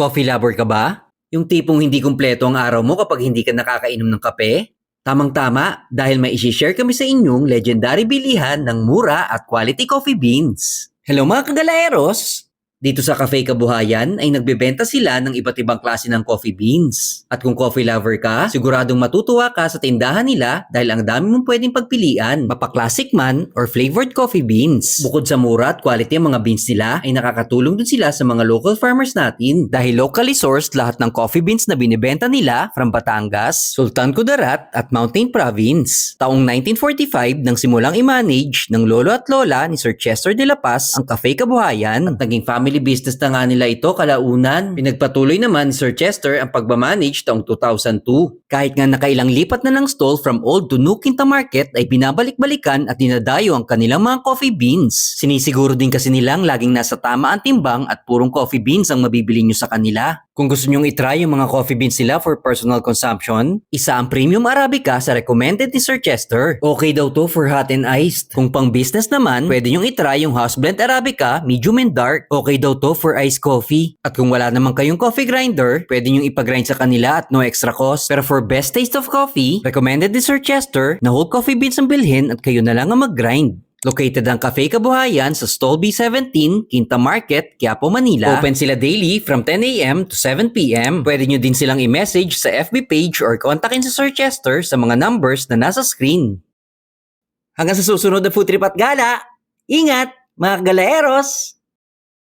Coffee lover ka ba? Yung tipong hindi kumpleto ang araw mo kapag hindi ka nakakainom ng kape? Tamang-tama dahil may isi-share kami sa inyong legendary bilihan ng mura at quality coffee beans. Hello mga kagalaeros! Dito sa Cafe Kabuhayan ay nagbebenta sila ng iba't ibang klase ng coffee beans. At kung coffee lover ka, siguradong matutuwa ka sa tindahan nila dahil ang dami mong pwedeng pagpilian, mapa-classic man or flavored coffee beans. Bukod sa mura at quality ang mga beans nila, ay nakakatulong din sila sa mga local farmers natin. Dahil locally sourced lahat ng coffee beans na binibenta nila from Batangas, Sultan Kudarat at Mountain Province. Taong 1945 nang simulang i-manage ng lolo at lola ni Sir Chester de la Paz ang Cafe Kabuhayan at naging family business na nga nila ito kalaunan. Pinagpatuloy naman ni Sir Chester ang pagmamanage taong 2002. Kahit nga nakailang lipat na ng stall from old to new Quinta Market ay binabalik-balikan at dinadayo ang kanilang mga coffee beans. Sinisiguro din kasi nilang laging nasa tama ang timbang at purong coffee beans ang mabibili nyo sa kanila. Kung gusto nyong itry yung mga coffee beans nila for personal consumption, isa ang Premium Arabica sa recommended ni Sir Chester. Okay daw to for hot and iced. Kung pang business naman, pwede nyong itry yung House Blend Arabica, medium and dark. Okay daw to for iced coffee. At kung wala naman kayong coffee grinder, pwede nyong ipagrind sa kanila at no extra cost. Pero for best taste of coffee, recommended ni Sir Chester na whole coffee beans ang bilhin at kayo na lang ang mag-grind. Located ang Cafe Kabuhayan sa Stall B17, Quinta Market, Quiapo, Manila. Open sila daily from 10 a.m. to 7 p.m. Pwede nyo din silang i-message sa FB page or kontakin si Sir Chester sa mga numbers na nasa screen. Hanggang sa susunod na food trip at gala, ingat mga galaeros!